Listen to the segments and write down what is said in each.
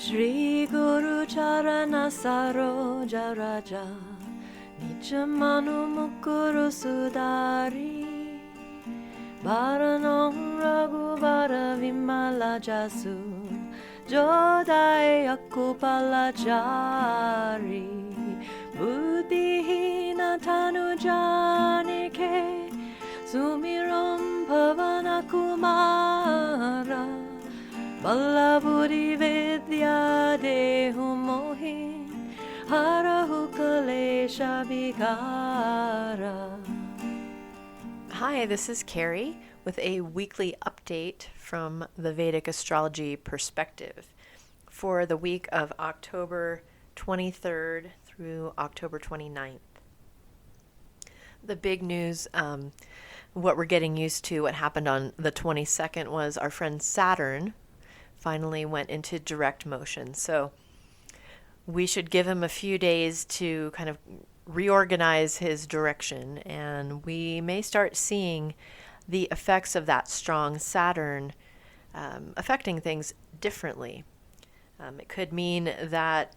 Shri Guru Charana Saroja Raja Nijamanu Mukuru Sudari Baranong Raghuvara Vimala Jasu Jodai Akupalachari Buddhihina Tanu Janike Sumiram Pavana Kumara Ballabudi Vidya Dehu Mohin Harahu Kalesha Bigara. Hi, this is Kerry with a weekly update from the Vedic astrology perspective for the week of October 23rd through October 29th. The big news, what we're getting used to, what happened on the 22nd was our friend Saturn finally went into direct motion. So we should give him a few days to kind of reorganize his direction, and we may start seeing the effects of that strong Saturn affecting things differently. It could mean that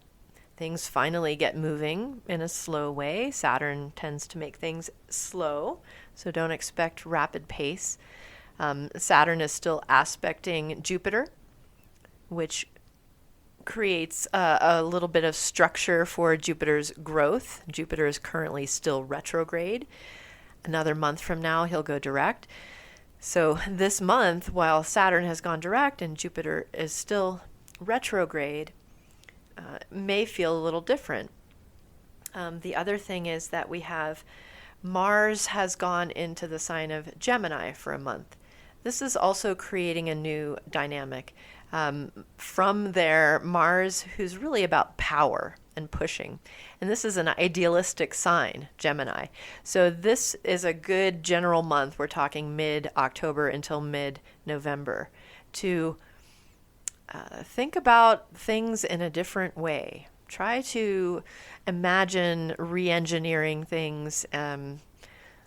things finally get moving in a slow way. Saturn tends to make things slow, so don't expect rapid pace. Saturn is still aspecting Jupiter, which creates a little bit of structure for Jupiter's growth. Jupiter is currently still retrograde. Another month from now, he'll go direct. So this month, while Saturn has gone direct and Jupiter is still retrograde, may feel a little different. The other thing is that we have Mars has gone into the sign of Gemini for a month. This is also creating a new dynamic. From there, Mars, who's really about power and pushing. And this is an idealistic sign, Gemini. So this is a good general month. We're talking mid-October until mid-November to think about things in a different way. Try to imagine re-engineering things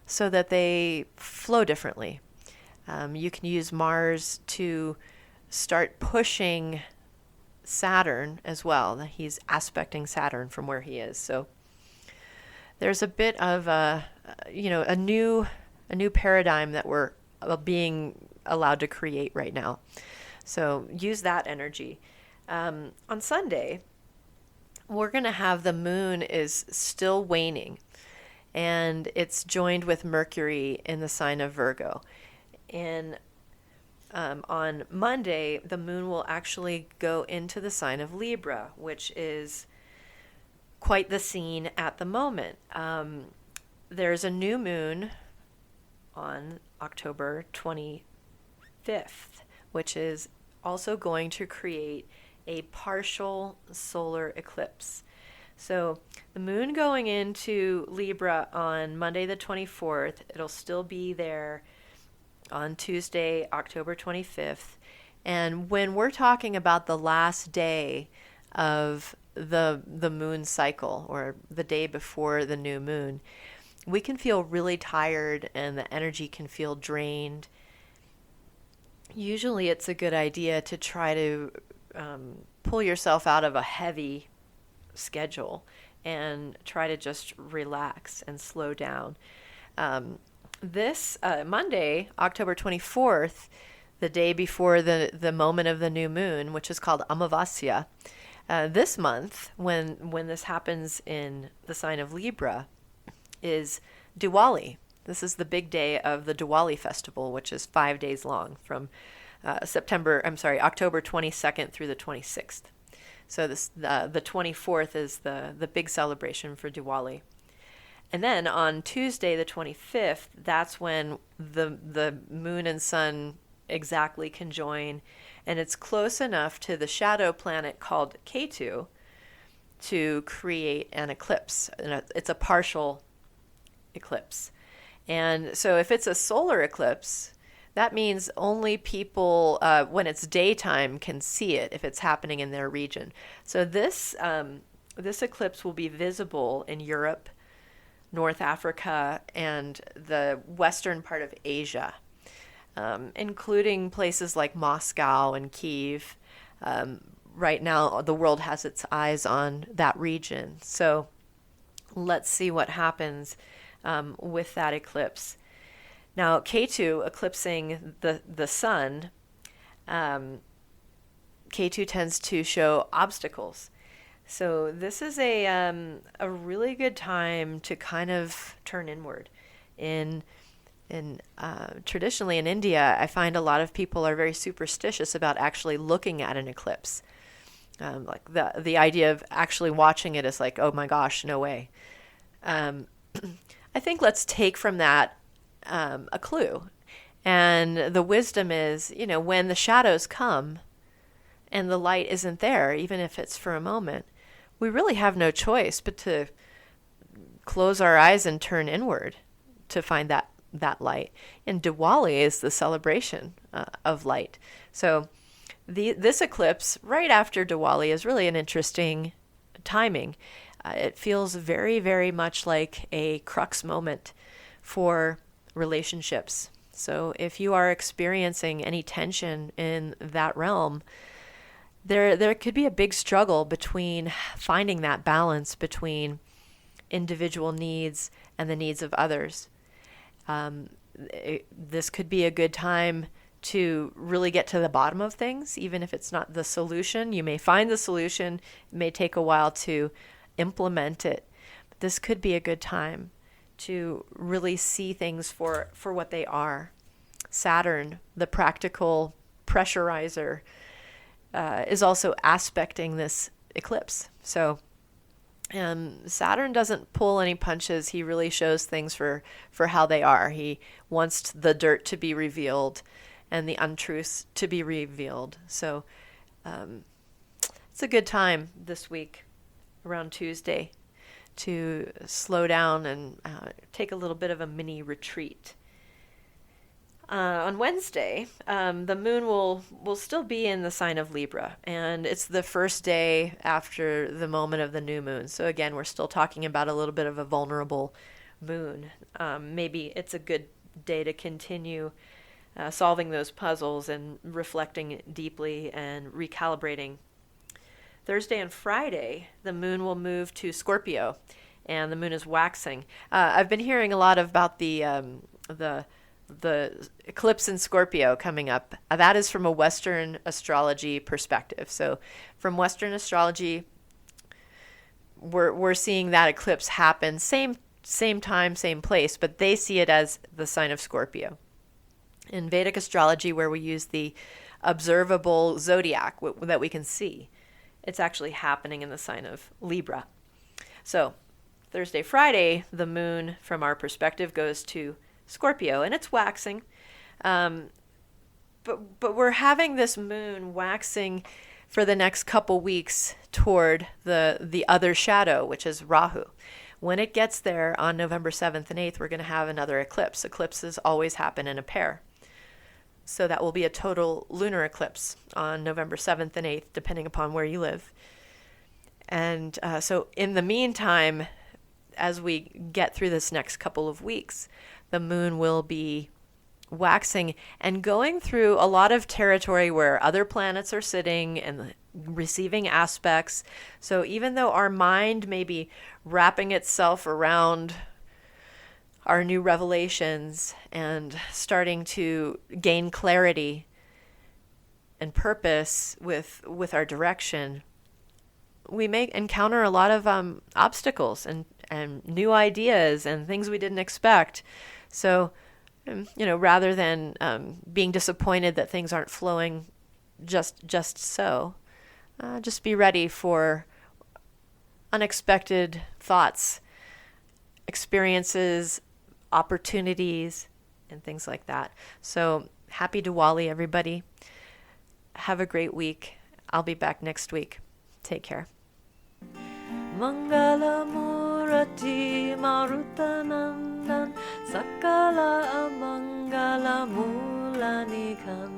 so that they flow differently. You can use Mars to start pushing Saturn as well. He's aspecting Saturn from where he is. So there's a bit of a new paradigm that we're being allowed to create right now. So use that energy. On Sunday, we're going to have the moon is still waning, and it's joined with Mercury in the sign of Virgo. And on Monday, the moon will actually go into the sign of Libra, which is quite the scene at the moment. There's a new moon on October 25th, which is also going to create a partial solar eclipse. So the moon going into Libra on Monday the 24th, it'll still be there on Tuesday, October 25th. And when we're talking about the last day of the moon cycle, or the day before the new moon, we can feel really tired and the energy can feel drained. Usually it's a good idea to try to pull yourself out of a heavy schedule and try to just relax and slow down. This Monday, October 24th, the day before the moment of the new moon, which is called Amavasya, this month, when this happens in the sign of Libra, is Diwali. This is the big day of the Diwali festival, which is 5 days long, from October 22nd through the 26th. So the 24th is the big celebration for Diwali. And then on Tuesday, the 25th, that's when the moon and sun exactly conjoin, and it's close enough to the shadow planet called Ketu to create an eclipse. And it's a partial eclipse. And so if it's a solar eclipse, that means only people, when it's daytime, can see it if it's happening in their region. So this eclipse will be visible in Europe, North Africa, and the western part of Asia, including places like Moscow and Kyiv, right now the world has its eyes on that region. So let's see what happens with that eclipse. Now, Ketu eclipsing the sun, Ketu tends to show obstacles. So this is a really good time to kind of turn inward. Traditionally in India, I find a lot of people are very superstitious about actually looking at an eclipse. Like the idea of actually watching it is like, oh my gosh, no way. I think let's take from that a clue. And the wisdom is, when the shadows come and the light isn't there, even if it's for a moment, we really have no choice but to close our eyes and turn inward to find that light. And Diwali is the celebration of light. So this eclipse right after Diwali is really an interesting timing. It feels very, very much like a crux moment for relationships. So if you are experiencing any tension in that realm, there could be a big struggle between finding that balance between individual needs and the needs of others. This could be a good time to really get to the bottom of things, even if it's not the solution. You may find the solution. It may take a while to implement it. But this could be a good time to really see things for what they are. Saturn, the practical pressurizer, is also aspecting this eclipse. So Saturn doesn't pull any punches. He really shows things for how they are. He wants the dirt to be revealed and the untruths to be revealed. So it's a good time this week around Tuesday to slow down and take a little bit of a mini retreat. On Wednesday, the moon will still be in the sign of Libra, and it's the first day after the moment of the new moon. So again, we're still talking about a little bit of a vulnerable moon. Maybe it's a good day to continue solving those puzzles and reflecting deeply and recalibrating. Thursday and Friday, the moon will move to Scorpio, and the moon is waxing. I've been hearing a lot about the eclipse in Scorpio coming up. That is from a Western astrology perspective. So from Western astrology, we're seeing that eclipse happen same time, same place, but they see it as the sign of Scorpio. In Vedic astrology, where we use the observable zodiac that we can see, it's actually happening in the sign of Libra. So Thursday, Friday, the moon from our perspective goes to Scorpio, and it's waxing. But we're having this moon waxing for the next couple weeks toward the other shadow, which is Rahu. When it gets there on November 7th and 8th, we're going to have another eclipse. Eclipses always happen in a pair. So that will be a total lunar eclipse on November 7th and 8th, depending upon where you live. And so in the meantime, as we get through this next couple of weeks, the moon will be waxing and going through a lot of territory where other planets are sitting and receiving aspects. So even though our mind may be wrapping itself around our new revelations and starting to gain clarity and purpose with our direction, we may encounter a lot of obstacles and new ideas and things we didn't expect. So, rather than being disappointed that things aren't flowing just so, just be ready for unexpected thoughts, experiences, opportunities, and things like that. So, happy Diwali, everybody. Have a great week. I'll be back next week. Take care. Mangalamurati Marutanandan Sakala Amangala Mulanikan